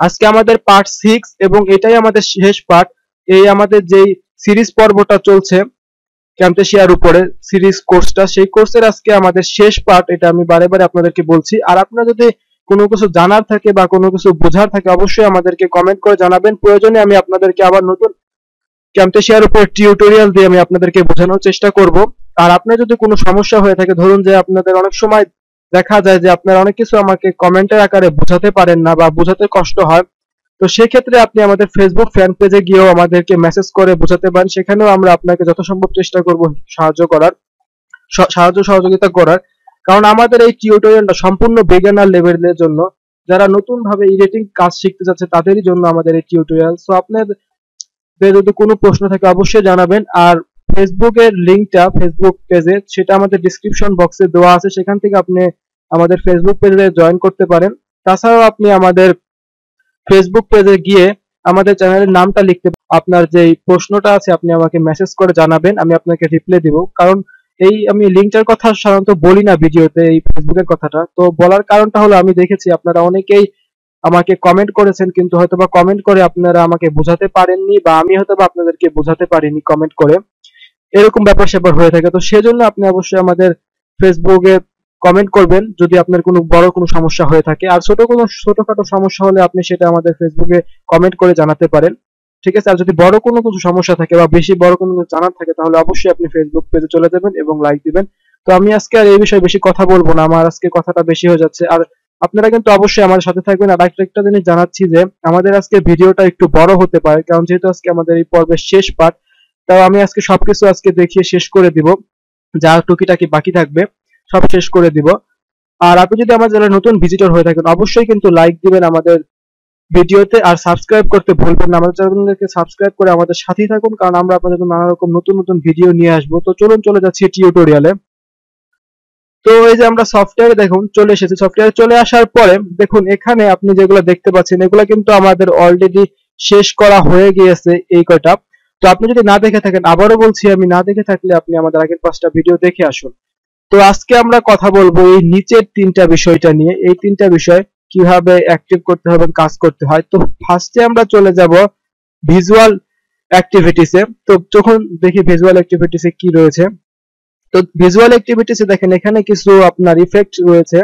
আজকে আমাদের পার্ট 6 এবং এটাই আমাদের শেষ পার্ট। এই আমাদের যেই সিরিজ পর্বটা চলছে ক্যামটেশিয়ার উপরে সিরিজ কোর্সটা, সেই কোর্সের আজকে আমাদের শেষ পার্ট। এটা আমি বারে বারে আপনাদেরকে বলছি। আর আপনারা যদি কোনো কিছু জানার থাকে বা কোনো কিছু বোঝার থাকে অবশ্যই আমাদেরকে কমেন্ট করে জানাবেন। প্রয়োজনে আমি আপনাদেরকে আবার নতুন ক্যামটেশিয়ার উপর টিউটোরিয়াল দিয়ে আমি আপনাদেরকে বোঝানোর চেষ্টা করব। আর আপনার যদি কোনো সমস্যা হয়ে থাকে, ধরুন যে আপনাদের অনেক সময় দেখা যায় যে আপনারা অনেক কিছু আমাকে কমেন্টের আকারে বোঝাতে পারেন না বা বোঝাতে কষ্ট হয়, তো সেক্ষেত্রে আপনি আমাদের ফেসবুক ফ্যান পেজে গিয়েও আমাদেরকে মেসেজ করে বোঝাতে পারেন। সেখানেও আমরা আপনাকে যথাসম্ভব চেষ্টা করব সাহায্য সহযোগিতা করার। কারণ আমাদের এই টিউটোরিয়ালটা সম্পূর্ণ বিগিনার লেভেলের জন্য, যারা নতুন ভাবে এডিটিং কাজ শিখতে যাচ্ছে তাদেরই জন্য আমাদের এই টিউটোরিয়াল। সো আপনাদের যদি কোনো প্রশ্ন থাকে অবশ্যই জানাবেন। আর ফেসবুকের লিংকটা ফেসবুক পেজে, সেটা আমাদের ডিসক্রিপশন বক্সে দেওয়া আছে, সেখান থেকে আপনি আমাদের ফেসবুক পেজে জয়েন করতে পারেন। তাছাড়াও আপনি আমাদের ফেসবুক পেজে গিয়ে আমাদের চ্যানেলের নামটা লিখতে, আপনার যে প্রশ্নটা আছে আপনি আমাকে মেসেজ করে জানাবেন, আমি আপনাকে রিপ্লাই দিব। কারণ এই আমি লিংকটার কথা সাধারণত বলি না ভিডিওতে, এই ফেসবুকের কথাটা। তো বলার কারণটা হলো আমি দেখেছি আপনারা অনেকেই আমাকে কমেন্ট করেছেন, কিন্তু হয়তোবা কমেন্ট করে আপনারা আমাকে বোঝাতে পারেননি বা আমি হয়তোবা আপনাদেরকে বোঝাতে পারিনি কমেন্ট করে, এরকম ব্যাপার স্যাপার হয়ে থাকে। তো সেজন্য আপনি অবশ্যই আমাদের ফেসবুকে কমেন্ট করবেন যদি আপনার কোনো বড় কোনো সমস্যা হয়ে থাকে। আর ছোটখাটো সমস্যা হলে আপনি সেটা আমাদের ফেসবুকে কমেন্ট করে জানাতে পারেন, ঠিক আছে? আর যদি বড় কোনো কিছু সমস্যা থাকে বা বেশি বড় কোনো কিছু জানার থাকে তাহলে অবশ্যই আপনি ফেসবুক পেজে চলে যাবেন এবং লাইক দিবেন। তো আমি আজকে আর এই বিষয়ে বেশি কথা বলবো না, আমার আজকে কথাটা বেশি হয়ে যাচ্ছে। আর আপনারা কিন্তু অবশ্যই আমাদের সাথে থাকবেন। আর একটা জিনিস জানাচ্ছি যে আমাদের আজকে ভিডিওটা একটু বড় হতে পারে, কারণ যেহেতু আজকে আমাদের এই পর্বের শেষ পার্ট। তাও আমি আজকে সবকিছু আজকে দেখিয়ে শেষ করে দিব, যা টুকিটাকি বাকি থাকবে সব শেষ করে দিব। আর আপনি যদি আমার চ্যানেলে নতুন ভিজিটর হয়ে থাকেন অবশ্যই কিন্তু লাইক দিবেন আমাদের ভিডিওতে, আর সাবস্ক্রাইব করতে ভুলবেন না। আমাদের চ্যানেলকে সাবস্ক্রাইব করে আমাদের সাথেই থাকুন, কারণ আমরা আপনাদের জন্য নানা রকম নতুন নতুন ভিডিও নিয়ে আসবো। তো চলুন চলে যাচ্ছি টিউটোরিয়ালে। তো এই যে আমরা সফটওয়্যারে দেখুন চলে এসেছি। সফটওয়্যারে চলে আসার পরে দেখুন এখানে আপনি যেগুলো দেখতে পাচ্ছেন এগুলো কিন্তু আমাদের অলরেডি শেষ করা হয়ে গিয়েছে এই কয়টা। তো আপনি যদি না দেখে থাকেন, আবারও বলছি, আমি না দেখে থাকলে আপনি আমাদের আগের 5টা ভিডিও দেখে আসুন। তো আজকে আমরা কথা বলবো এই নিচের 3টা বিষয়টা নিয়ে, এই 3টা বিষয় কিভাবে অ্যাক্টিভ করতে হবে, কাজ করতে হয়। তো ফার্স্টে আমরা চলে যাব ভিজুয়াল অ্যাক্টিভিটিসে। তো যখন দেখি ভিজুয়াল অ্যাক্টিভিটিসে কি রয়েছে, তো ভিজুয়াল অ্যাক্টিভিটিসে দেখেন এখানে কিছু আপনার ইফেক্ট রয়েছে।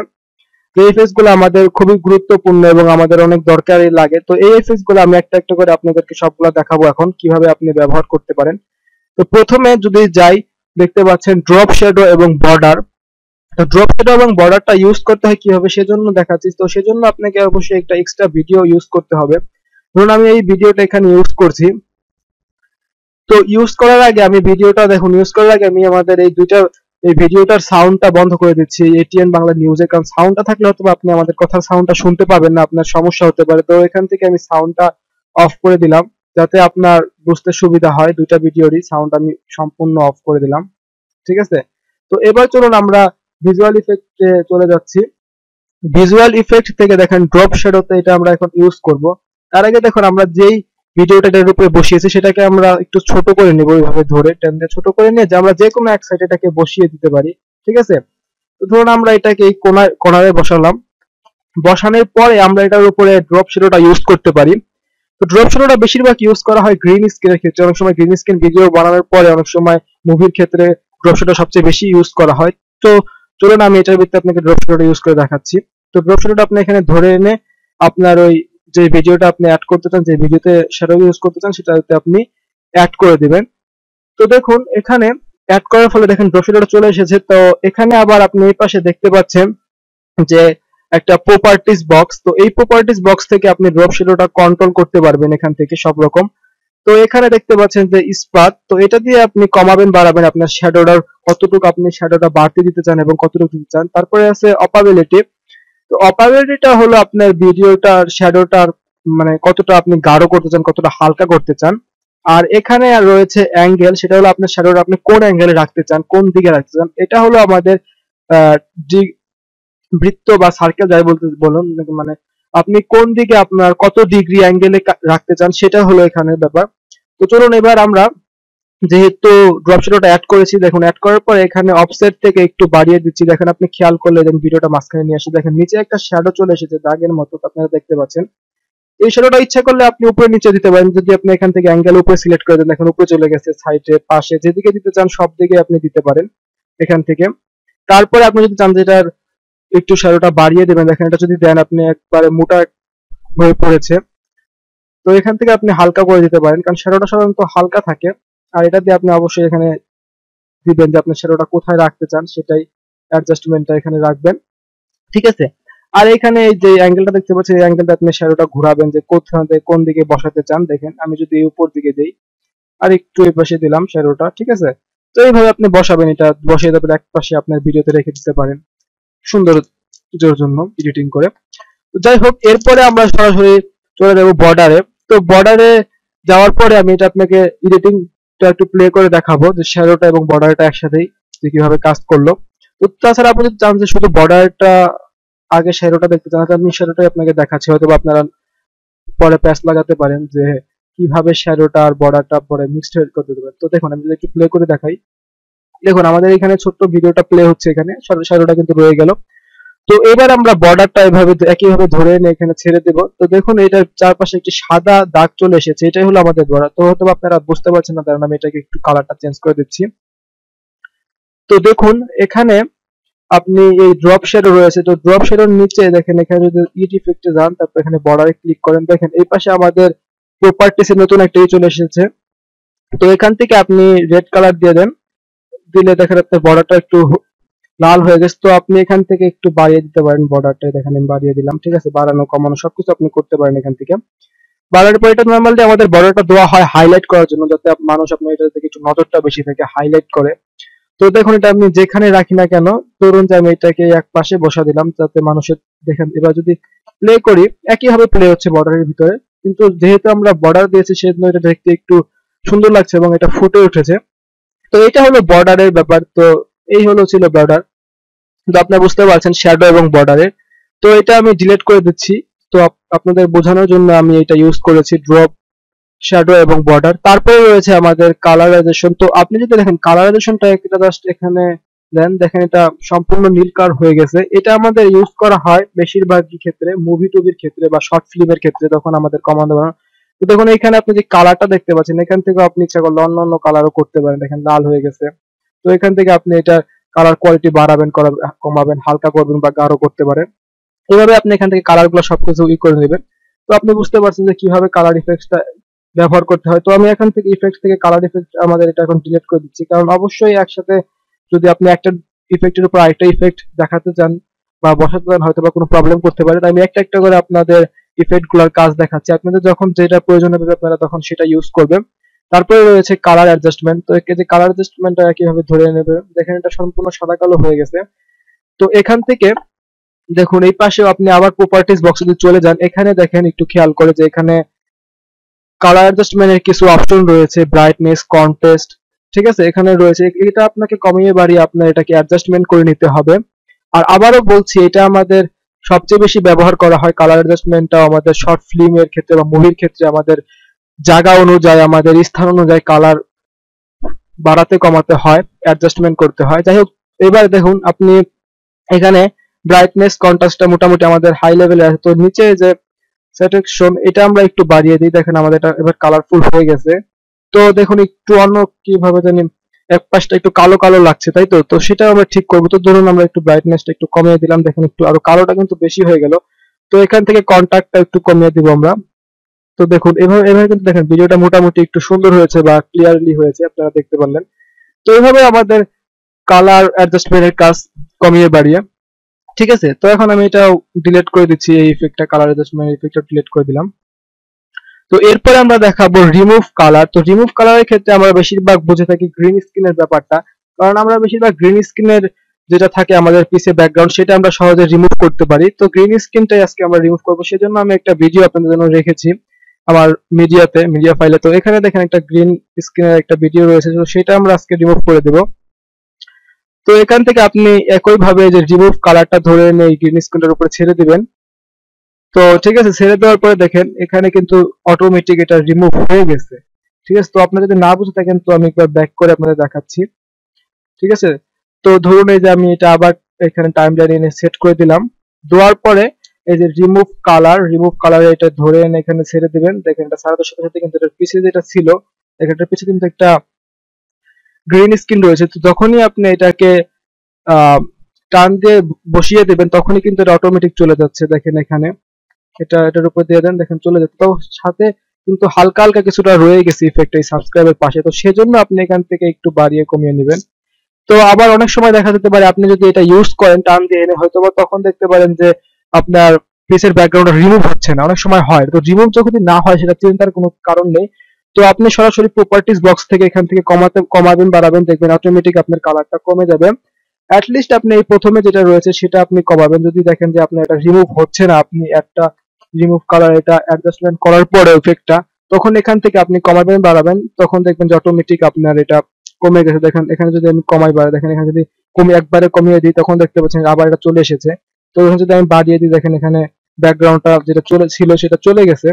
তো এই ইফেক্টস গুলো আমাদের খুবই গুরুত্বপূর্ণ এবং আমাদের অনেক দরকারি লাগে। তো এই ইফেক্টস গুলো আমি একটা একটা করে আপনাদেরকে সবগুলো দেখাবো এখন কিভাবে আপনি ব্যবহার করতে পারেন। তো প্রথমে যদি যাই, দেখতে পাচ্ছেন ড্রপ শ্যাডো এবং বর্ডার। তো ড্রপ শ্যাডো এবং বর্ডারটা ইউজ করতে হয় কিভাবে সেজন্য দেখাচ্ছি। তো সেজন্য আপনাকে অবশ্যই একটা এক্সট্রা ভিডিও ইউজ করতে হবে। ধরুন আমি এই ভিডিওটা এখানে ইউজ করছি। তো ইউজ করার আগে আমি ভিডিওটা দেখুন, ইউজ করার আগে আমি আমাদের এই ভিডিওটার সাউন্ডটা বন্ধ করে দিচ্ছি এটিএন বাংলা নিউজে, কারণ সাউন্ডটা থাকলে হয়তো আপনি আমাদের কথার সাউন্ডটা শুনতে পাবেন না, আপনার সমস্যা হতে পারে। তো এখান থেকে আমি সাউন্ডটা অফ করে দিলাম যাতে আপনার বুঝতে সুবিধা হয়। দুইটা ভিডিওরই সাউন্ড আমি সম্পূর্ণ অফ করে দিলাম, ঠিক আছে? তো এবার চলুন আমরা ভিজুয়াল ইফেক্টে চলে যাচ্ছি। ভিজুয়াল ইফেক্ট থেকে দেখেন ড্রপ শ্যাডোতে এটা আমরা এখন ইউজ করব। তার আগে দেখুন আমরা যেই ভিডিওটা এর উপরে বসিয়েছি সেটাকে আমরা একটু ছোট করে নেব, এইভাবে ধরে টেন দিয়ে ছোট করে নিয়ে যে আমরা যে কোনো এক সাইডে এটাকে বসিয়ে দিতে পারি, ঠিক আছে? তো ধরুন আমরা এটাকে এই কোণায় বসালাম। বসানোর পরে আমরা এটার উপরে ড্রপ শ্যাডোটা ইউজ করতে পারি। তো ড্রপ শ্যাডোটা বেশিরভাগ ইউজ করা হয় গ্রিন স্ক্রিনের ক্ষেত্রে। অনেক সময় গ্রিন স্ক্রিন ভিডিও বানানোর পরে অনেক সময় মুভির ক্ষেত্রে ড্রপ শ্যাডো সবচেয়ে বেশি ইউজ করা হয়। তো চলুন আমি এটার ভিতরে আপনাকে ড্রপ শ্যাডোটা ইউজ করে দেখাচ্ছি। তো ড্রপ শ্যাডোটা আপনি এখানে ধরে এনে আপনার ওই যে ভিডিওটা আপনি অ্যাড করতে চান, যে ভিডিওতে শ্যাডো ইউজ করতে চান সেটাতে আপনি অ্যাড করে দিবেন। তো দেখুন এখানে অ্যাড করার ফলে দেখেন ড্রপ শ্যাডোটা চলে এসেছে। তো এখানে আবার আপনি এই পাশে দেখতে পাচ্ছেন যে একটা প্রপার্টিজ বক্স। তো এই প্রপার্টিজ বক্স থেকে আপনি ড্রপ শ্যাডোটা কন্ট্রোল করতে পারবেন এখান থেকে সব রকম। তো এখানে দেখতে পাচ্ছেন যে স্পাত, তো এটা দিয়ে আপনি কমাবেন বাড়াবেন আপনার শ্যাডোটার কতটুকু আপনি শ্যাডোটা বাড়তে দিতে চান এবং কতটুকু দিতে চান। তারপরে আছে অপাবিলিটি। তো অপাবিলিটিটা হলো আপনার ভিডিওটার শ্যাডোটার মানে কতটা আপনি গাঢ় করতে চান, কতটা হালকা করতে চান। আর এখানে আর রয়েছে অ্যাঙ্গেল, সেটা হলো আপনার শ্যাডোটা আপনি কোন অ্যাঙ্গেলে রাখতে চান, কোন দিকে রাখতে চান। এটা হলো আমাদের আহ বৃত্ত বা সার্কেল যাই বলতে বলুন, মানে আপনি কোন দিকে আপনার কত ডিগ্রি অ্যাঙ্গেলে রাখতে চান সেটা হলো এখানের ব্যাপার। তো চলুন এবার আমরা যেহেতু ড্রপ শ্যাডোটা অ্যাড করেছি, দেখুন অ্যাড করার পরে এখানে অফসেট থেকে একটু বাড়িয়ে দিচ্ছি। দেখেন আপনি খেয়াল করলে দেখেন ভিডিওটা মাঝখানে নিয়ে আসি, দেখেন নিচে একটা শ্যাডো চলে এসেছে দাগের মতো, আপনারা দেখতে পাচ্ছেন। এই শ্যাডোটা ইচ্ছা করলে আপনি উপরে নিচে দিতে পারেন, যদি আপনি এখান থেকে অ্যাঙ্গেল উপরে সিলেক্ট করে দেন, দেখেন উপরে চলে গেছে, সাইডে পাশে যেদিকে দিতে চান সব দিকে আপনি দিতে পারেন এখান থেকে। তারপরে আপনি যদি চান যে এটার একটু শ্যাডোটা বাড়িয়ে দেবেন, দেখেন এটা যদি দেন আপনি একবারে মোটা হয়ে পড়েছে, তো এখান থেকে আপনি হালকা করে দিতে পারেন, কারণ শ্যাডোটা সাধারণত হালকা থাকে। আর এটা দিয়ে আপনি অবশ্যই এখানে দিবেন যে আপনি শ্যাডোটা কোথায় রাখতে চান, সেটাই অ্যাডজাস্টমেন্টটা এখানে রাখবেন, ঠিক আছে। আর এখানে এই যে অ্যাঙ্গেলটা দেখতে পাচ্ছেন, এই অ্যাঙ্গেলটা আপনি শ্যাডোটা ঘোরাবেন যে কোথায় কোন দিকে বসাতে চান। দেখেন আমি যদি এই উপর দিকে দেই আর একটু এই পাশে দিলাম শ্যাডোটা, ঠিক আছে। তো এইভাবে আপনি বসাবেন, এটা বসিয়ে তারপর এক পাশে আপনার ভিডিওতে রেখে দিতে পারেন সৌন্দর্যের জন্য এডিটিং করে। তো যাই হোক, এরপরে আমরা সরাসরি চলে যাবো বর্ডারে। তো বর্ডারে যাওয়ার পরে আমি এটা আপনাকে এডিটিংটা একটু প্লে করে দেখাবো যে শ্যাডোটা এবং বর্ডারটা একসাথেই যে কিভাবে কাজ করলো। তো তাছাড়া আপনি যদি চান যে শুধু বর্ডারটা আগে শ্যাডোটা দেখতে চান, আমি শ্যাডোটাই আপনাকে দেখাচ্ছি, হয়তো আপনারা পরে প্যাচ লাগাতে পারেন যে কিভাবে শ্যাডোটা আর বর্ডারটা পরে মিক্সড করতে পারেন। তো দেখুন আমি যদি একটু প্লে করে দেখাই, দেখুন আমাদের এখানে ছোট্ট ভিডিওটা প্লে হচ্ছে, এখানে শ্যাডোটা কিন্তু রয়ে গেল। তো এবার আমরা বর্ডারটা এভাবে একইভাবে ধরে এনে এখানে ছেড়ে দেব। তো দেখুন এটার চারপাশে একটি সাদা দাগ চলে এসেছে, এটাই হলো আমাদের বর্ডার। তো হয়তো আপনারা বুঝতে পারছেন না, কারণ আমি এটাকে একটু কালারটা চেঞ্জ করে দিচ্ছি। তো দেখুন এখানে আপনি এই ড্রপ শ্যাডো রয়েছে, তো ড্রপ শ্যাডোর নিচে দেখেন এখানে যদি ইট ইফেক্টে যান, তারপর এখানে বর্ডারে ক্লিক করেন, দেখেন এই পাশে আমাদের প্রপার্টিসে নতুন একটা চলে এসেছে। তো এখান থেকে আপনি রেড কালার দিয়ে দেন, দিলে দেখেন আপনার বর্ডারটা একটু লাল হয়ে গেছে। তো আপনি এখান থেকে একটু বাড়িয়ে দিতে পারেন বর্ডারটা, দেখেন আমি বাড়িয়ে দিলাম, ঠিক আছে। বাড়ানো কমানো সবকিছু আপনি করতে পারেন এখান থেকে। বাড়ানোর পর এটা নর্মালি আমাদের বর্ডারটা দেওয়া হয় হাইলাইট করার জন্য, যাতে মানুষ আপনার এটা থেকে একটু নজরটা বেশি থাকে, হাইলাইট করে। তো দেখুন এটা আমি যেখানে রাখি না কেন, ধরুন যে আমি এটাকে এক পাশে বসা দিলাম যাতে মানুষের দেখেন। এবার যদি প্লে করি একইভাবে প্লে হচ্ছে বর্ডারের ভিতরে, কিন্তু যেহেতু আমরা বর্ডার দিয়েছি সেজন্য এটা দেখতে একটু সুন্দর লাগছে এবং এটা ফুটে উঠেছে। তো এটা হলো বর্ডারের ব্যাপার। তো এই হলো ছিল বর্ডার। তো আপনারা বুঝতে পারছেন শ্যাডো এবং বর্ডারের। তো এটা আমি ডিলিট করে দিচ্ছি। তো আপনাদের বোঝানোর জন্য আমি এটা ইউজ করেছি, ড্রপ শ্যাডো এবং বর্ডার। তারপরে রয়েছে আমাদের কালারাইজেশন। তো আপনি যদি দেখেন কালারাইজেশনটা একটা জাস্ট এখানে দেন, দেখেন এটা সম্পূর্ণ নীল কালার হয়ে গেছে। এটা আমাদের ইউজ করা হয় বেশিরভাগই ক্ষেত্রে মুভি টুভির ক্ষেত্রে বা শর্ট ফিল্মের ক্ষেত্রে, তখন আমাদের কমান্ড বানানো। তো দেখুন এখানে আপনি যে কালারটা দেখতে পাচ্ছেন, এখান থেকে আপনি ইচ্ছা করলে অন্য অন্য কালারও করতে পারেন, দেখেন লাল হয়ে গেছে। তো এখান থেকে আপনি এটা কালার কোয়ালিটি বাড়াবেন, কমাবেন, হালকা করবেন বা গাঢ় করতে পারেন। এভাবে আপনি এখান থেকে কালার গুলো সবকিছু করে নেবেন। তো আপনি বুঝতে পারছেন যে কিভাবে কালার ইফেক্টসটা ব্যবহার করতে হয়। তো আমি এখান থেকে ইফেক্ট থেকে কালার ইফেক্ট আমাদের এটা এখন ডিলিট করে দিচ্ছি, কারণ অবশ্যই একসাথে যদি আপনি একটা ইফেক্টের উপর আরেকটা ইফেক্ট দেখাতে চান বা বসাতে চান, হয়তো বা কোনো প্রবলেম করতে পারে। তাই আমি একটা একটা করে আপনাদের ইফেক্ট গুলার কাজ দেখাচ্ছি, আপনাদের যখন যেটা প্রয়োজন হবে আপনারা তখন সেটা ইউজ করবেন। তারপরে রয়েছে কালার অ্যাডজাস্টমেন্ট। তো এই যে কালার অ্যাডজাস্টমেন্টটা একইভাবে ধরে নেবে, দেখেন এটা সম্পূর্ণ সাদা কালো হয়ে গেছে। তো এখান থেকে দেখুন এই পাশেও আপনি আবার প্রপার্টিজ বক্সে যদি চলে যান, এখানে দেখেন একটু খেয়াল করে যে এখানে কালার অ্যাডজাস্টমেন্টের কিছু অপশন রয়েছে, ব্রাইটনেস, কন্ট্রাস্ট, ঠিক আছে। এখানে রয়েছে, এটা আপনাকে কমিয়ে বাড়িয়ে আপনার এটাকে অ্যাডজাস্টমেন্ট করে নিতে হবে। আর আবারও বলছি এটা আমাদের সবচেয়ে বেশি ব্যবহার করা হয় কালার অ্যাডজাস্টমেন্টটা আমাদের শর্ট ফিল্মের ক্ষেত্রে বা মুভির ক্ষেত্রে, আমাদের জায়গা অনুযায়ী আমাদের স্থান অনুযায়ী কালার বাড়াতে কমাতে হয়, অ্যাডজাস্টমেন্ট করতে হয়। যাই হোক, এবার দেখুন আপনি এখানে ব্রাইটনেস কন্ট্রাস্টটা মোটামুটি আমাদের হাই লেভেলে আছে। তো নিচে যে স্যাটিসফ্যাকশন এটা আমরা একটু বাড়িয়ে দিই, দেখেন আমাদের এটা এবার কালারফুল হয়ে গেছে। তো দেখুন একটু অন্য কিভাবে জানি এক পাশটা একটু কালো কালো লাগছে, তাই তো। তো সেটা আমরা ঠিক করবো। তো ধরুন আমরা একটু ব্রাইটনেসটা একটু কমিয়ে দিলাম, দেখেন একটু আরো কালোটা কিন্তু বেশি হয়ে গেল। তো এখান থেকে কন্ট্রাস্টটা একটু কমিয়ে দিব আমরা। তো দেখুন এভাবে এভাবে কিন্তু দেখেন ভিডিওটা মোটামুটি একটু সুন্দর হয়েছে বা ক্লিয়ারলি হয়েছে, আপনারা দেখতে পারলেন। তো এইভাবে আমাদের কালার অ্যাডজাস্টমেন্টের কাজ কমিয়ে বাড়িয়ে, ঠিক আছে। তো এখন আমি এটা ডিলিট করে দিচ্ছি, এই ইফেক্টটা কালার অ্যাডজাস্টমেন্ট ইফেক্টটা ডিলিট করে দিলাম। তো এরপরে আমরা দেখাবো রিমুভ কালার। তো রিমুভ কালারের ক্ষেত্রে আমরা বেশিরভাগ বুঝে থাকি গ্রিন স্ক্রিনের ব্যাপারটা, কারণ আমরা বেশিরভাগ গ্রিন স্ক্রিনের যেটা থাকে আমাদের পিছে ব্যাকগ্রাউন্ড সেটা আমরা সহজে রিমুভ করতে পারি। তো গ্রিন স্ক্রিনটাই আজকে আমরা রিমুভ করবো, সেজন্য আমি একটা ভিডিও আপনাদের জন্য রেখেছি আমার মিডিয়া ফাইলে। তো এখানে দেখেন একটা গ্রিন স্ক্রিনের একটা ভিডিও রয়েছে, তো সেটা আমরা আজকে রিমুভ করে দেব। তো এখান থেকে আপনি একই ভাবে যে রিমুভ কালারটা ধরে এনে এই গ্রিন স্ক্রিনটার উপরে ছেড়ে দিবেন। তো ঠিক আছে, ছেড়ে দেওয়ার পরে দেখেন এখানে কিন্তু অটোমেটিক এটা রিমুভ হয়ে গেছে, ঠিক আছে। তো আপনারা যদি না বুঝে থাকেন তো আমি একবার ব্যাক করে আপনাদের দেখাচ্ছি, ঠিক আছে। তো ধরুন এই যে আমি এটা আবার এখানে টাইমলাইনে এনে সেট করে দিলাম, দেওয়ার পরে এই যে রিমুভ কালার এটা ধরে এনে এখানে ছেড়ে দিবেন। দেখেন এটা ছাড়ানোর সাথে সাথে কিন্তু এটার পিছে যেটা ছিল, দেখেন এটার পিছে কিন্তু একটা গ্রিন স্ক্রিন রয়েছে। তো যখনই আপনি এটাকে টান দিয়ে বসিয়ে দেবেন তখনই কিন্তু এটা অটোমেটিক চলে যাচ্ছে। দেখেন এখানে এটার উপর দিয়ে দেন, দেখেন চলে যাচ্ছে। তো সাথে কিন্তু হালকা হালকা কিছুটা রয়ে গেছে ইফেক্ট এই সাবস্ক্রাইবের পাশে, তো সেজন্য আপনি এখান থেকে একটু বাড়িয়ে কমিয়ে নেবেন। তো আবার অনেক সময় দেখা যেতে পারে আপনি যদি এটা ইউজ করেন টান দিয়ে এনে, হয়তো তখন দেখতে পারেন যে আপনার পিসের ব্যাকগ্রাউন্ড রিমুভ হচ্ছে না, অনেক সময় হয়। তো রিমুভ যদি না হয় সেটা চিন্তার কোনো কারণ নেই। তো আপনি সরাসরি প্রপার্টিজ বক্স থেকে এখান থেকে কমাবেন বাড়াবেন, দেখবেন অটোমেটিক আপনার কালারটা কমে যাবে। লিস্ট আপনি এই প্রথমে যেটা রয়েছে সেটা আপনি কমাবেন। যদি দেখেন যে আপনার এটা রিমুভ হচ্ছে না, আপনি একটা রিমুভ কালার এটা অ্যাডজাস্টমেন্ট করার পরে ইফেক্টটা, তখন এখান থেকে আপনি কমাবেন বাড়াবেন, তখন দেখবেন যে অটোমেটিক আপনার এটা কমে গেছে। দেখেন এখানে যদি আমি কমাই বাড়াই, দেখেন এখানে যদি একবারে কমিয়ে দিই তখন দেখতে পাচ্ছেন আবার এটা চলে এসেছে। তো এখানে যদি আমি বাড়িয়ে দিই, দেখেন এখানে ব্যাকগ্রাউন্ডটা যেটা ছিল সেটা চলে গেছে।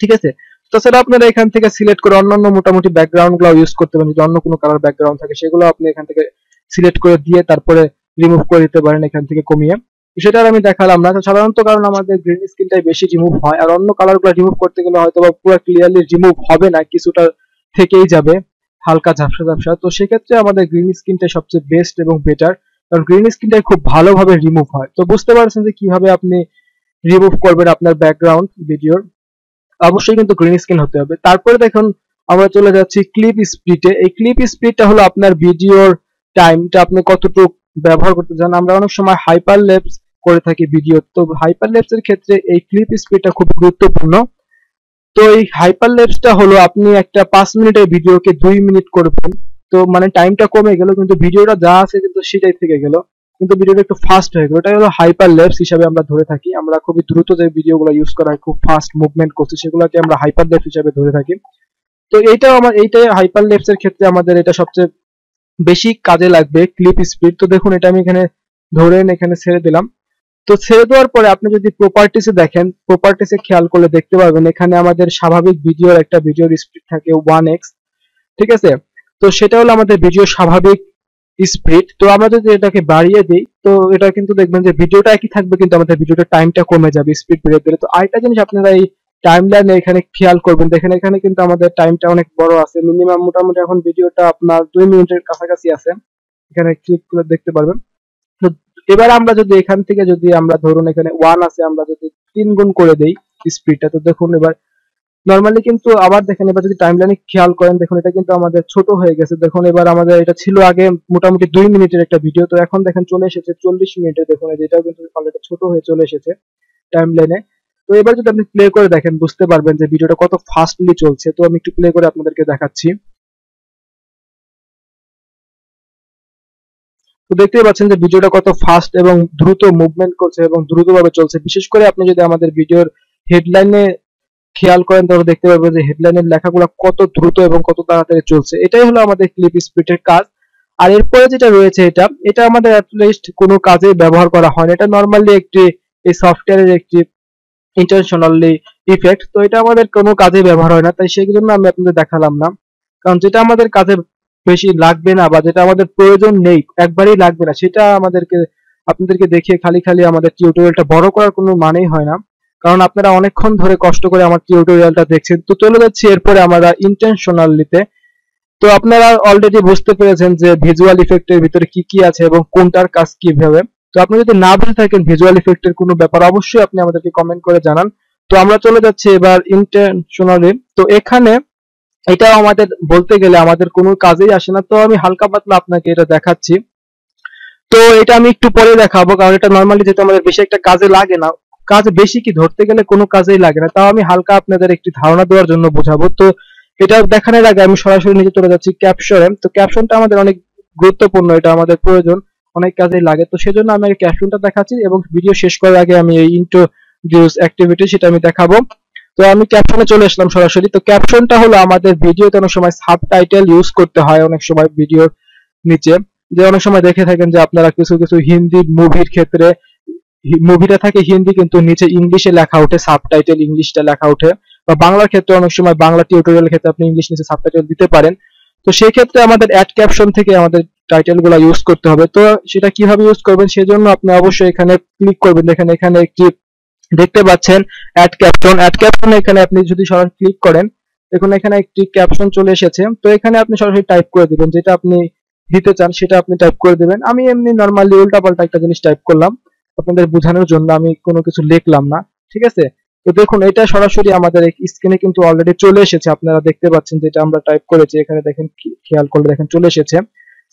ঠিক আছে, তাছাড়া আপনারা এখান থেকে সিলেক্ট করে অন্যান্য মোটামুটি ব্যাকগ্রাউন্ড গুলো ইউজ করতে পারেন। যদি অন্য কোনো কালার ব্যাকগ্রাউন্ড থাকে সেগুলো আপনি এখান থেকে সিলেক্ট করে দিয়ে তারপরে রিমুভ করে দিতে পারেন এখান থেকে কমিয়ে। সেটা আর আমি দেখালাম না। তো সাধারণত কারণ আমাদের গ্রিন স্ক্রিনটাই বেশি রিমুভ হয়, আর অন্য কালার গুলো রিমুভ করতে গেলে হয়তো বা পুরো ক্লিয়ারলি রিমুভ হবে না, কিছুটা থেকেই যাবে হালকা ঝাপসা ঝাপসা। তো সেক্ষেত্রে আমাদের গ্রিন স্ক্রিনটাই সবচেয়ে বেস্ট এবং বেটার, কারণ গ্রিন স্ক্রিনটাই খুব ভালোভাবে রিমুভ হয়। তো বুঝতে পারছেন যে কিভাবে আপনি রিমুভ করবেন আপনার ব্যাকগ্রাউন্ড ভিডিওর। অবশ্যই কিন্তু গ্রিন স্ক্রিন হতে হবে। তারপরে দেখুন আমরা চলে যাচ্ছি ক্লিপ স্পিডে। এই ক্লিপ স্পিডটা হলো আপনার ভিডিওর টাইমটা আপনি কতটুকু ব্যবহার করতে চান। আমরা অনেক সময় হাইপার লেপস করে থাকি ভিডিও, তো হাইপার লেপস এর ক্ষেত্রে এই ক্লিপ স্পিডটা খুব গুরুত্বপূর্ণ। তো এই হাইপার লেপসটা হলো আপনি একটা 5 মিনিটের ভিডিওকে 2 মিনিট করবেন, তো মানে টাইমটা কমে গেল কিন্তু ভিডিওটা যা আছে কিন্তু সেটাই থেকে গেল, কিন্তু ভিডিওটা একটু ফাস্ট হয়ে গেল। এটাই হলো হাইপার লেপস হিসাবে আমরা ধরে থাকি। আমরা খুবই দ্রুত যে ভিডিওগুলো ইউজ করা হয়, খুব ফাস্ট মুভমেন্ট করছে, সেগুলোকে আমরা হাইপার লেপস হিসাবে ধরে থাকি। তো এইটাই হাইপার লেপস এর ক্ষেত্রে আমাদের এটা সবচেয়ে বেশি কাজে লাগবে ক্লিপ স্পিড। তো দেখুন এটা আমি এখানে ধরে এখানে ছেড়ে দিলাম। তো ছেড়ে দেওয়ার পরে আপনি যদি প্রপার্টিসে দেখেন, প্রপার্টিসে খেয়াল করলে দেখতে পারবেন এখানে আমাদের স্বাভাবিক ভিডিওর স্পিড থাকে 1x। ঠিক আছে, তো সেটা হলো আমাদের ভিডিও স্বাভাবিক স্পিড। তো আমরা যদি এটাকে বাড়িয়ে দিই তো এটা কিন্তু দেখবেন যে ভিডিওটা একই থাকবে কিন্তু আমাদের ভিডিওটার টাইমটা কমে যাবে স্পিড বেড়ে দিলে। তো আরেকটা জিনিস আপনারা এই টাইম লাইনে এখানে খেয়াল করবেন, দেখেন এখানে কিন্তু আমাদের টাইমটা অনেক বড় আছে, মিনিমাম মোটামুটি এখন ভিডিওটা আপনার 2 মিনিটের কাছাকাছি আছে, এখানে ক্লিক করে দেখতে পারবেন। তো এবার আমরা যদি এখান থেকে যদি আমরা ধরুন এখানে 1 আছে, আমরা যদি 3 গুণ করে দেই স্পিডটা, তো দেখুন এবার নরমালি কিন্তু আবার দেখেন এবার যদি টাইমলাইনে খেয়াল করেন, দেখুন এটা কিন্তু আমাদের ছোট হয়ে গেছে। দেখুন এবার আমাদের এটা ছিল আগে মোটামুটি 2 মিনিটের একটা ভিডিও, তো এখন দেখেন চলে এসেছে 40 মিনিটে। দেখুন এটাও কিন্তু অলরেডি ছোট হয়ে চলে এসেছে টাইমলাইনে। তো এবার যদি আপনি প্লে করে দেখেন বুঝতে পারবেন যে ভিডিওটা কত ফাস্টলি চলছে। তো আমি একটু প্লে করে আপনাদেরকে দেখাচ্ছি। তো দেখতেই পাচ্ছেন যে ভিডিওটা কত ফাস্ট এবং দ্রুত মুভমেন্ট করছে এবং দ্রুতভাবে চলছে। বিশেষ করে আপনি যদি আমাদের ভিডিওর হেডলাইনে খেয়াল করেন তাহলে দেখতে পাবেন যে হেডলাইনের লেখাগুলো কত দ্রুত এবং কত তাড়াতাড়ি চলছে। এটাই হলো আমাদের ক্লিপ স্পিডের কাজ। আর এরপরে যেটা রয়েছে এটা আমাদের অ্যাটলিস্ট কোনো কাজে ব্যবহার করা হয় না, এটা নরমালি একটি এই সফটওয়্যারের একটি ইন্টেনশনালি ইফেক্ট। তো এটা আমাদের কোনো কাজে ব্যবহার হয় না, তাই সেই জন্য আমি আপনাদের দেখালাম না। কারণ যেটা আমাদের কাজে বেশি লাগবে না বা যেটা আমাদের প্রয়োজন নেই, একবারেই লাগবে না, সেটা আপনাদেরকে দেখিয়ে খালি খালি আমাদের টিউটোরিয়ালটা বড় করার কোনো মানেই হয় না। কারণ আপনারা অনেকক্ষণ ধরে কষ্ট করে আমার টিউটোরিয়ালটা দেখছেন। তো চলে যাচ্ছি এরপরে আমরা ইন্টেনশনালিতে। তো আপনারা অলরেডি বুঝতে পেরেছেন যে ভিজুয়াল ইফেক্টের ভিতরে কি কি আছে এবং কোনটার কাজ কিভাবে। তো আপনি যদি না বুঝে থাকেন ভিজুয়াল ইফেক্টের কোনো ব্যাপার, অবশ্যই আপনি আমাদেরকে কমেন্ট করে জানান। তো আমরা চলে যাচ্ছি এবার ইন্টেনশনালি। তো এখানে এটা আমাদের বলতে গেলে আমাদের কোনো কাজেই আসে না, তো আমি হালকা পাতলা আপনাকে এটা দেখাচ্ছি। তো এটা আমি একটু পরে দেখাবো, কারণ এটা নরমালি যেহেতু আমাদের বেশি একটা কাজে লাগে না, কাজ বেশি কি ধরতে গেলে কোনো কাজেই লাগে না, তাও আমি হালকা আপনাদের একটি ধারণা দেওয়ার জন্য বোঝাবো। তো এটা দেখানোর আগে আমি সরাসরি নিচে চলে যাচ্ছি ক্যাপশনে। তো ক্যাপশনটা আমাদের অনেক গুরুত্বপূর্ণ, এটা আমাদের প্রয়োজন, অনেক কাজেই লাগে। তো সেজন্য আমি আগে ক্যাপশনটা দেখাচ্ছি এবং ভিডিও শেষ করার আগে আমি এই ইন্ট্রোডিউস অ্যাক্টিভিটি সেটা আমি দেখাবো। তো আমি ক্যাপশনে চলে আসলাম সরাসরি। তো ক্যাপশনটা হলো আমাদের ভিডিওতে অনেক সময় সাবটাইটেল ইউজ করতে হয়, অনেক সময় ভিডিওর নিচে যে অনেক সময় দেখে থাকেন যে আপনারা কিছু কিছু হিন্দি মুভির ক্ষেত্রে মুভিটা থাকে হিন্দি কিন্তু নিচে ইংলিশে লেখা ওঠে, সাবটাইটেল ইংলিশটা লেখা ওঠে, বা বাংলার ক্ষেত্রে অনেক সময় বাংলা টিউটোরিয়াল ক্ষেত্রে আপনি ইংলিশ নিচে সাবটাইটেল দিতে পারেন। তো সেই ক্ষেত্রে আমাদের অ্যাড ক্যাপশন থেকে আমাদের টাইটেল গুলা ইউজ করতে হবে। তো সেটা কিভাবে ইউজ করবেন সেজন্য আপনি অবশ্যই এখানে ক্লিক করবেন, দেখেন এখানে একটি দেখতে পাচ্ছেন অ্যাড ক্যাপশন এখানে আপনি যদি সরাসরি ক্লিক করেন, দেখুন এখানে একটি ক্যাপশন চলে এসেছে। তো এখানে আপনি সরাসরি টাইপ করে দিবেন, যেটা আপনি দিতে চান সেটা আপনি টাইপ করে দিবেন। আমি এমনি নরমালি উল্টাপাল্টা একটা জিনিস টাইপ করলাম আপনাদের বোঝানোর জন্য, আমি কোনো কিছু লিখলাম না, ঠিক আছে। তো দেখুন এটা সরাসরি আমাদের স্ক্রিনে কিন্তু অলরেডি চলে এসেছে, আপনারা দেখতে পাচ্ছেন যেটা আমরা টাইপ করেছি এখানে দেখেন, খেয়াল করলে দেখেন চলে এসেছে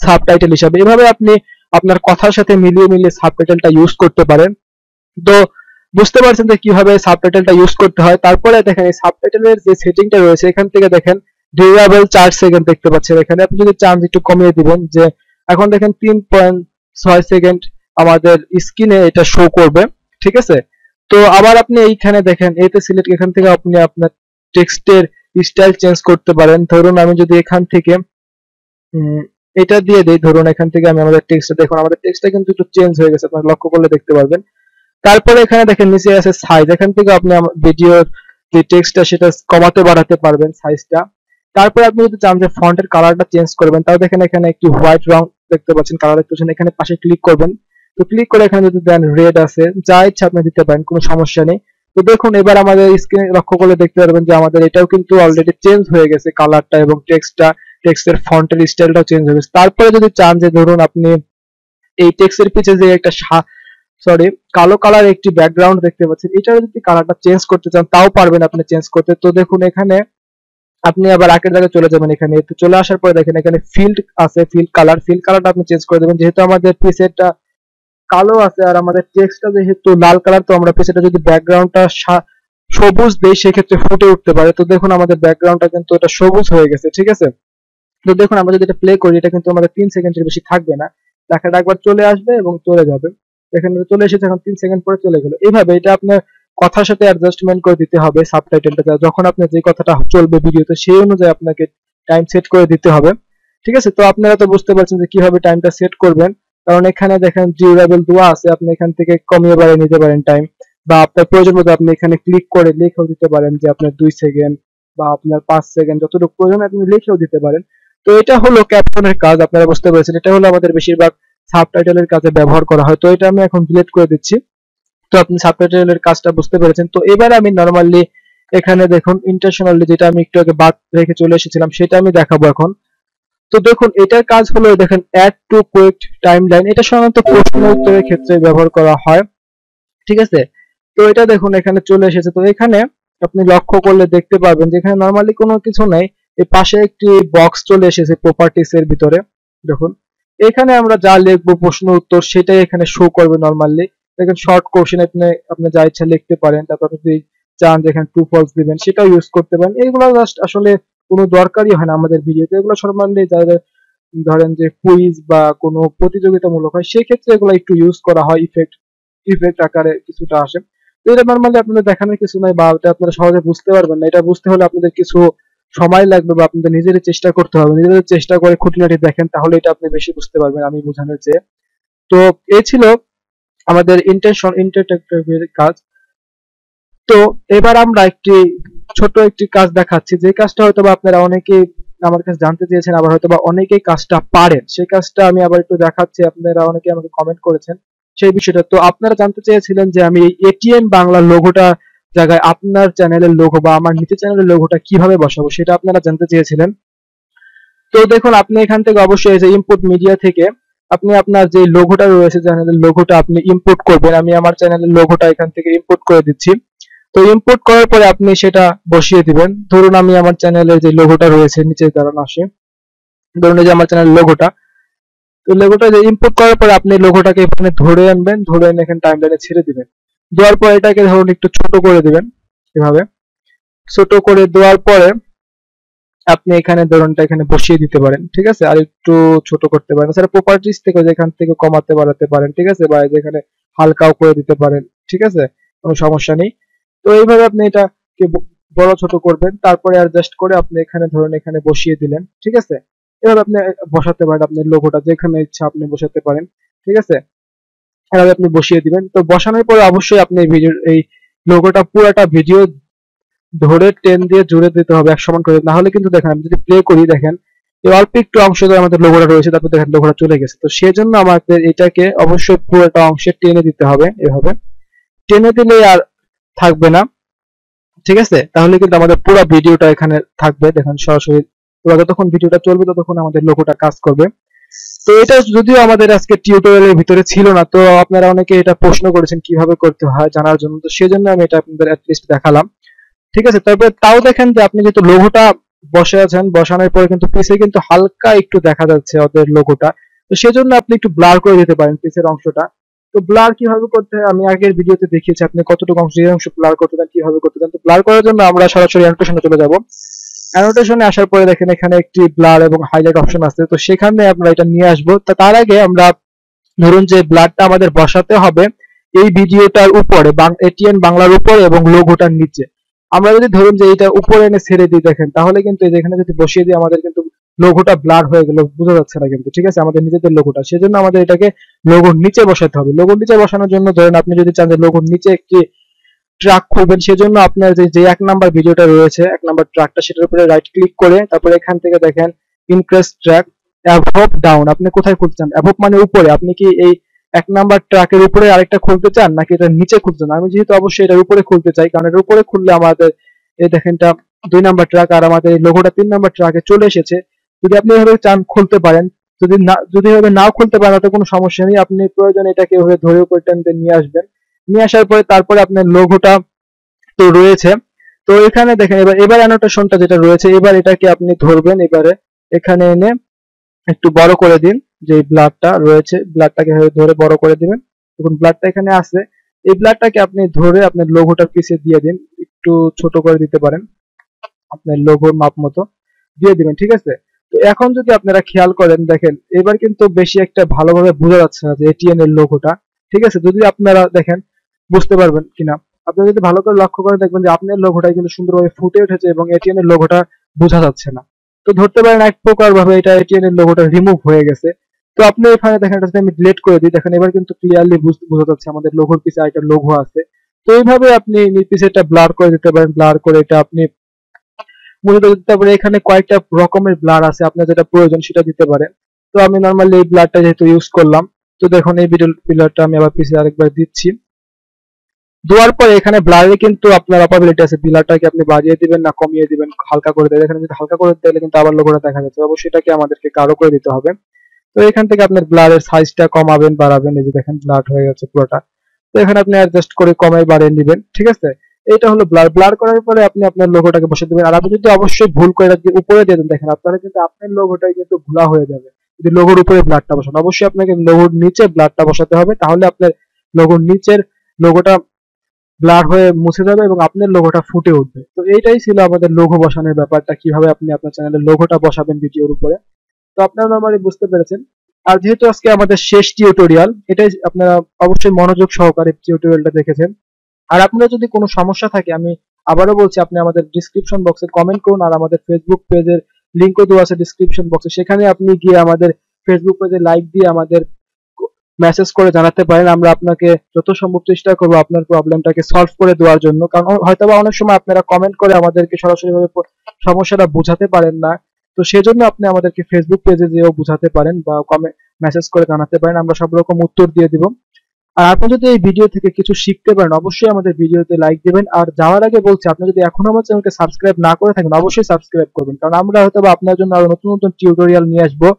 সাবটাইটেল হিসাবে। এভাবে আপনি আপনার কথার সাথে মিলিয়ে মিলিয়ে সাবটাইটেলটা ইউজ করতে পারেন। তো বুঝতে পারছেন যে কিভাবে সাবটাইটেলটা ইউজ করতে হয়। তারপরে দেখেন এই সাবটাইটেলের যে সেটিংটা রয়েছে এখান থেকে দেখেন ডিউরেবল 4 সেকেন্ড দেখতে পাচ্ছেন এখানে, আপনি যদি চান একটু কমিয়ে দিবেন, যে এখন দেখেন 3.6 সেকেন্ড আমাদের স্ক্রিনে এটা শো করবে, ঠিক আছে। তো আবার আপনি এইখানে দেখেন এতে সিলেক্ট, এখান থেকে আপনি আপনার টেক্সটের স্টাইল চেঞ্জ করতে পারেন। ধরুন আমি যদি এখান থেকে এটা দিয়ে দেই, ধরুন এখান থেকে আমি আমাদের টেক্সটটা, দেখুন আমাদের টেক্সটটা কিন্তু একটু চেঞ্জ হয়ে গেছে, আপনারা লক্ষ্য করলে দেখতে পারবেন। তারপরে এখানে দেখেন নিচে আছে সাইজ, এখান থেকে আপনি ভিডিওর যে টেক্সটটা সেটা কমাতে বাড়াতে পারবেন সাইজটা। তারপরে আপনি যদি চান যে ফন্টের কালারটা চেঞ্জ করবেন, তাও দেখেন এখানে একটি হোয়াইট রং দেখতে পাচ্ছেন, কালার দেখতে পাচ্ছেন, এখানে পাশে ক্লিক করবেন। তো ক্লিক করে এখানে যদি দেন রেড আছে, যা ইচ্ছা আপনি দিতে পারেন, কোনো সমস্যা নেই। তো দেখুন এবার আমাদের স্ক্রিনে লক্ষ্য করলে দেখতে পারবেন যে আমাদের এটাও কিন্তু অলরেডি চেঞ্জ হয়ে গেছে কালারটা, এবং টেক্সটের ফন্টের স্টাইলটাও চেঞ্জ হয়ে গেছে। তারপরে যদি চান যে ধরুন আপনি এই টেক্সটের পিছে যে একটা কালো কালার একটি ব্যাকগ্রাউন্ড দেখতে পাচ্ছেন, এটা যদি কালারটা চেঞ্জ করতে চান তাও পারবেন আপনি চেঞ্জ করতে। তো দেখুন এখানে আপনি আবার আগের জায়গায় চলে যাবেন, এখানে তো চলে আসার পরে দেখেন এখানে ফিল্ড আছে, ফিল্ড কালারটা আপনি চেঞ্জ করে দেবেন, যেহেতু আমাদের পিসেটা কালো আছে আর আমাদের টেক্সটটা যেহেতু লাল কালার, তো আমরা পিসেটা যদি ব্যাকগ্রাউন্ডটা সবুজ দেই সেক্ষেত্রে ফুটে উঠতে পারে। তো দেখুন আমাদের ব্যাকগ্রাউন্ডটা কিন্তু এটা সবুজ হয়ে গেছে, ঠিক আছে। তো দেখুন আমরা যদি এটা প্লে করি, এটা কিন্তু আমাদের 3 সেকেন্ডের বেশি থাকবে না, লেখাটা একবার চলে আসবে এবং চলে যাবে। এখানে চলে এসেছে, এখন 3 সেকেন্ড পরে চলে গেল। এইভাবে এটা আপনার কথার সাথে অ্যাডজাস্টমেন্ট করে দিতে হবে সাবটাইটেলটা, যখন আপনার যে কথাটা চলবে ভিডিওতে সেই অনুযায়ী আপনাকে টাইম সেট করে দিতে হবে, ঠিক আছে। তো আপনারা তো বুঝতে পারছেন যে কিভাবে টাইমটা সেট করবেন, কারণ এখানে দেখেন ডিউরেবল দেওয়া আছে, আপনি এখান থেকে কমিয়ে বাড়িয়ে নিতে পারেন টাইম, বা আপনার প্রয়োজন মতো আপনি এখানে ক্লিক করে লিখেও দিতে পারেন যে আপনার 2 সেকেন্ড বা আপনার 5 সেকেন্ড, যতটুকু প্রয়োজন আপনি লিখেও দিতে পারেন। তো এটা হলো ক্যাপশনের কাজ, আপনারা বুঝতে পেরেছেন, এটা হলো আমাদের বেশিরভাগ সাবটাইটেলের কাজে ব্যবহার করা হয়। তো এটা আমি এখন ডিলিট করে দিচ্ছি। তো আপনি সাবটাইটেলের কাজটা বুঝতে পেরেছেন। তো এবার আমি নরমালি এখানে দেখুন ইন্টেনশনালি, যেটা আমি একটু আগে বাদ রেখে চলে এসেছিলাম সেটা আমি দেখাবো এখন। তো দেখুন এটার কাজ হলো দেখেন অ্যাড টু কুইক টাইমলাইন, এটা সাধারণত প্রশ্ন উত্তরের ক্ষেত্রে ব্যবহার করা হয়, ঠিক আছে। তো এটা দেখুন এখানে চলে এসেছে। তো এখানে আপনি লক্ষ্য করলে দেখতে পাবেন যে এখানে নরমালি কোনো কিছু নাই, এই পাশে একটি বক্স চলে এসেছে প্রপার্টিস এর ভিতরে। দেখুন এখানে আমরা যা লিখবো প্রশ্ন উত্তর সেটাই এখানে শো করবে নরমালি। দেখেন শর্ট কোশ্চেন আপনি যা ইচ্ছা লিখতে পারেন, তারপর আপনি যদি চান যে এখানে ট্রু ফলস দিবেন সেটাও ইউজ করতে পারেন। এগুলো জাস্ট আসলে কোনো দরকারই হয় না আমাদের ভিডিওতে, এগুলো নরমালি যাদের ধরেন যে কুইজ বা কোনো প্রতিযোগিতামূলক হয় সেক্ষেত্রে এগুলো একটু ইউজ করা হয়, ইফেক্ট আকারে কিছুটা আসে। তো এটা নরমালি আপনাদের দেখানোর কিছু নাই, বা এটা আপনারা সহজে বুঝতে পারবেন না। এটা বুঝতে হলে আপনাদের কিছু সময় লাগবে, বা আপনাদের নিজেদের চেষ্টা করতে হবে, নিজেদের চেষ্টা করে খুঁটিনাটি দেখেন তাহলে এটা আপনি বেশি বুঝতে পারবেন আমি বোঝানোর চেয়ে। তো এই ছিল আমাদের ইন্টারটেক্টিভের কাজ। তো এবার আমরা ছোট একটি কাজ দেখাচ্ছি, যে কাজটা হয়তো বা আপনারা অনেকেই আমার কাছে জানতে চেয়েছেন, আবার হয়তো বা অনেকেই কাজটা পারেন, সেই কাজটা আমি আবার একটু দেখাচ্ছি। আপনারা অনেকে আমাকে কমেন্ট করেছেন সেই বিষয়টা। তো আপনারা জানতে চেয়েছিলেন যে আমি এই এটিএম বাংলা লোগোটা জায়গায় আপনার চ্যানেলের লোগো বা আমার নিচে চ্যানেলের লোগোটা কিভাবে বসাবো, সেটা আপনারা জানতে চেয়েছিলেন। তো দেখুন আপনি এখান থেকে অবশ্যই এই যে ইনপুট মিডিয়া থেকে আপনি আপনার যে লোগোটা রয়েছে চ্যানেলের লোগোটা আপনি ইম্পোর্ট করবেন। আমি আমার চ্যানেলের লোগোটা এখান থেকে ইম্পোর্ট করে দিচ্ছি। তো ইম্পোর্ট করার পরে আপনি সেটা বসিয়ে দিবেন। ধরুন আমি আমার চ্যানেলের যে লোগোটা রয়েছে নিচে দাঁড়ানো আসে, ধরুন এই যে আমার চ্যানেলের লোগোটা, তো লোগোটা যে ইম্পোর্ট করার পরে আপনি লোগোটাকে এখানে ধরে আনবেন, ধরে এনে এখানে টাইমলাইনে ছেড়ে দিবেন। দেওয়ার পরে এটাকে ধরুন একটু ছোট করে দিবেন, এভাবে ছোট করে দেওয়ার পরে আপনি এখানে ধরুন এখানে বসিয়ে দিতে পারেন, ঠিক আছে। আর একটু ছোট করতে পারেন, স্যার প্রপার্টিস থেকে যেখান থেকে কমাতে বাড়াতে পারেন, ঠিক আছে, বা যেখানে হালকাও করে দিতে পারেন, ঠিক আছে, কোনো সমস্যা নেই। তো এইভাবে আপনি এটাকে বড় ছোট করবেন, তারপরে অ্যাডজাস্ট করে আপনি এখানে ধরুন এখানে বসিয়ে দিলেন, ঠিক আছে। এভাবে আপনি বসাতে পারেন আপনার লোগোটা যেখানে ইচ্ছা আপনি বসাতে পারেন, ঠিক আছে। এভাবে আপনি বসিয়ে দিবেন। তো বসানোর পরে অবশ্যই আপনি এই লোগোটা পুরোটা ভিডিও ধরে টেন দিয়ে জুড়ে দিতে হবে এক সমান করে, না হলে কিন্তু দেখেন আমি যদি প্লে করি, দেখেন এই অল্প একটু অংশ ধরে আমাদের লোগোটা রয়েছে, তারপর দেখেন লোগোটা চলে গেছে। তো সেজন্য আমাদের এটাকে অবশ্যই পুরোটা অংশে টেনে দিতে হবে, এভাবে টেনে দিলে আর থাকবে না, ঠিক আছে? তাহলে কিন্তু আমাদের পুরো ভিডিওটা এখানে থাকবে, দেখেন সরাসরি যতক্ষণ ভিডিওটা চলবে ততক্ষণ আমাদের লোগোটা কাজ করবে। তো এটা যদিও আমাদের আজকে টিউটোরিয়ালের ভিতরে ছিল না, তো আপনারা অনেকে এটা প্রশ্ন করেছেন কিভাবে করতে হয় জানার জন্য, তো সেজন্য আমি এটা আপনাদের অ্যাটলিস্ট দেখালাম, ঠিক আছে? তবে তাও দেখেন যে আপনি যেহেতু লোগোটা বসে আছেন, বসানোর পরে কিন্তু পিছে কিন্তু হালকা একটু দেখা যাচ্ছে ওদের লোগোটা, তো সেজন্য আপনি একটু ব্লার করে দিতে পারেন পিছের অংশটা। তো ব্লার কিভাবে করতে হয় আমি আগের ভিডিওতে দেখিয়েছি, আপনি কতটুকু অংশ যে অংশ ব্লার করতে চান কিভাবে করতে চান। তো ব্লার করার জন্য আমরা সরাসরি অ্যানোটেশনে চলে যাব। অ্যানোটেশনে আসার পরে দেখেন এখানে একটি ব্লার এবং হাইলাইট অপশন আছে, তো সেখানে আমরা এটা নিয়ে আসবো। তার আগে আমরা ধরুন যে ব্লারটা আমাদের বসাতে হবে এই ভিডিওটার উপরে, এটিএন বাংলার উপরে এবং লোগোটার নিচে। আমরা যদি ধরুন যে এটা উপরে এনে ছেড়ে দিই দেখেন, তাহলে কিন্তু এই যে এখানে যদি বসিয়ে দিই আমাদের কিন্তু লোগোটা ব্লার হয়ে গেল, বোঝা যাচ্ছে না কিন্তু, ঠিক আছে? আমাদের নিজেদের লোগোটা, সেজন্য আমাদের এটাকে লোগোর নিচে বসাতে হবে। লোগোর নিচে বসানোর জন্য ধরেন আপনি যদি চান যে লোগোর নিচে একটি ট্র্যাক খুলবেন, সেজন্য আপনার যে এক নাম্বার ভিডিওটা রয়েছে, এক নাম্বার ট্র্যাকটা, সেটার উপরে রাইট ক্লিক করে তারপরে এখান থেকে দেখেন ইনক্রিজ ট্র্যাক অ্যাভব ডাউন, আপনি কোথায় খুলতে চান? অ্যাভব মানে উপরে, আপনি কি এই এক নাম্বার ট্র্যাকের উপরে আরেকটা খুলতে চান নাকি এটা নিচে খুলতে চান? আমি যেহেতু অবশ্যই এটার উপরে খুলতে চাই, কারণ এটার উপরে খুললে আমাদের এই দেখেন এটা 2 নাম্বার ট্র্যাক আর আমাদের এই লোগোটা 3 নাম্বার ট্র্যাকে চলে এসেছে। যদি আপনি এভাবে চান খুলতে পারেন, যদি এভাবে নাও খুলতে পারেন তাতে কোনো সমস্যা নেই, আপনি প্রয়োজনে এটাকে এভাবে ধরে উপরে টেনে নিয়ে আসবেন। নিয়ে আসার পরে তারপরে আপনার লোগোটা তো রয়েছে, তো এখানে দেখেন এবার অ্যানোটেশনটা যেটা রয়েছে, এবার এটাকে আপনি ধরবেন, এবারে এখানে এনে একটু বড় করে দিন, যে ব্লাডটা রয়েছে ব্লাডটাকে ধরে বড় করে দিবেন। দেখুন ব্লাডটা এখানে আছে, এই ব্লাডটাকে আপনি ধরে আপনার লোগোটার পিছে দিয়ে দিন, একটু ছোট করে দিতে পারেন, আপনার লোগোর মাপ মতো দিয়ে দিবেন, ঠিক আছে? তো এখন যদি আপনারা খেয়াল করেন দেখেন এবার কিন্তু বেশি একটা ভালোভাবে বোঝা যাচ্ছে না যে এটিএন এর লোগোটা, ঠিক আছে? যদি আপনারা দেখেন বুঝতে পারবেন কিনা, আপনারা যদি ভালো করে লক্ষ্য করে দেখবেন যে আপনার লোগোটা কিন্তু সুন্দরভাবে ফুটে উঠেছে এবং এটিএন এর লোগোটা বোঝা যাচ্ছে না। তো ধরতে পারেন এক প্রকার ভাবে এটা এটিএন এর লোগোটা রিমুভ হয়ে গেছে। তো আপনি এখানে দেখেন এটা যদি আমি ডিলিট করে দিই, দেখেন এবার কিন্তু ক্লিয়ারলি বোঝা যাচ্ছে আমাদের লোগোর পিছে একটা লোগো আছে। তো এইভাবে আপনি পিছে এটা ব্লার করে দিতে পারেন, ব্লার করে এটা আপনি মূলত দিতে পারেন। এখানে কয়েকটা রকমের ব্লার আছে, আপনার যেটা প্রয়োজন সেটা দিতে পারেন। তো আমি নরমালি এই ব্লারটা যেহেতু ইউজ করলাম, তো দেখুন এই ব্লারটা আমি আবার পিছে আরেকবার দিচ্ছি। দেওয়ার পরে এখানে ব্লারে কিন্তু আপনার অপাবিলিটি আছে, ব্লারটাকে আপনি বাড়িয়ে দিবেন না কমিয়ে দিবেন, হালকা করে দেবেন। এখানে যদি হালকা করে দিলে কিন্তু আবার লোগোটা দেখা যাচ্ছে, অবশ্যই এটাকে আমাদেরকে গাঢ় করে দিতে হবে। তো এখান থেকে আপনার ব্লারের সাইজটা কমাবেন বাড়াবেন, এই যে দেখেন ব্লার হয়ে গেছে পুরোটা। তো এখানে আপনি অ্যাডজাস্ট করে কমাই বাড়িয়ে নেবেন, ঠিক আছে? এটা হলো ব্লার করার পরে আপনি আপনার লোগোটাকে বসে দিবেন। আর আপনি যদি অবশ্যই ভুল করে উপরে দিয়ে দেন, দেখেন আপনারা কিন্তু আপনার লোগোটাই কিন্তু ভুলা হয়ে যাবে যদি লোগোর উপরে ব্লারটা বসান। অবশ্যই আপনাকে লোগোর নিচে ব্লারটা বসাতে হবে, তাহলে আপনার লোগোর নিচের লোগোটা ব্লার হয়ে মুছে যাবে এবং আপনার লোগোটা ফুটে উঠবে। তো এইটাই ছিল আমাদের লোগো বসানোর ব্যাপারটা, কিভাবে আপনি আপনার চ্যানেলের লোগোটা বসাবেন ভিডিওর উপরে। তো আপনারা নরমালি বুঝতে পেরেছেন। আর যেহেতু আজকে আমাদের শেষ টিউটোরিয়াল, এটাই আপনারা অবশ্যই মনোযোগ সহকারে টিউটোরিয়ালটা দেখেছেন। আর আপনার যদি কোনো সমস্যা থাকে, আমি আবারও বলছি, আপনি আমাদের ডিসক্রিপশন বক্সে কমেন্ট করুন, আর আমাদের ফেসবুক পেজের লিংকও দেওয়া আছে ডিসক্রিপশন বক্সে, সেখানে আপনি গিয়ে আমাদের ফেসবুক পেজে লাইক দিয়ে আমাদের মেসেজ করে জানাতে পারেন। আমরা আপনাকে যত সম্ভব চেষ্টা করবো আপনার প্রবলেমটাকে সলভ করে দেওয়ার জন্য, কারণ হয়তোবা অনেক সময় আপনারা কমেন্ট করে আমাদেরকে সরাসরি ভাবে সমস্যাটা বোঝাতে পারেন না। তো সেজন্য আপনি আমাদেরকে ফেসবুক পেজে যেও বোঝাতে পারেন বা মেসেজ করে জানাতে পারেন, আমরা সব রকম উত্তর দিয়ে দিব। আর আপনি যদি এই ভিডিও থেকে কিছু শিখতে পারেন, অবশ্যই আমাদের ভিডিওতে লাইক দিবেন। আর যাওয়ার আগে বলছি, আপনি যদি এখনো আমার চ্যানেলকে সাবস্ক্রাইব না করে থাকেন, অবশ্যই সাবস্ক্রাইব করবেন, কারণ আমরা হয়তোবা আপনার জন্য আরো নতুন নতুন টিউটোরিয়াল নিয়ে আসবো।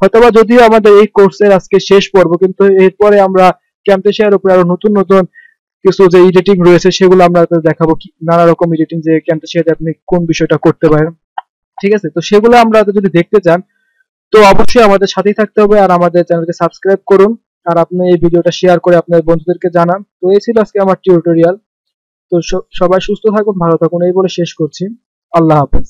হয়তোবা যদিও আমাদের এই কোর্সের আজকে শেষ পর্ব, কিন্তু এরপরে আমরা ক্যাম্পেশিয়ার উপরে আরো নতুন নতুন কিছু যে এডিটিং রয়েছে সেগুলো আমরা দেখাবো, নানা রকম এডিটিং যে ক্যাম্পেশিয়াতে আপনি কোন বিষয়টা করতে পারেন, ঠিক আছে? তো সেগুলো আমরা যদি দেখতে চান, তো অবশ্যই আমাদের সাথেই থাকতে হবে আর আমাদের চ্যানেলকে সাবস্ক্রাইব করুন। আর আপনি এই ভিডিওটা শেয়ার করে আপনার বন্ধুদেরকে জানান। তো এই ছিল আজকে আমার টিউটোরিয়াল। তো সবাই সুস্থ থাকুন, ভালো থাকুন, এই বলে শেষ করছি। আল্লাহ হাফেজ।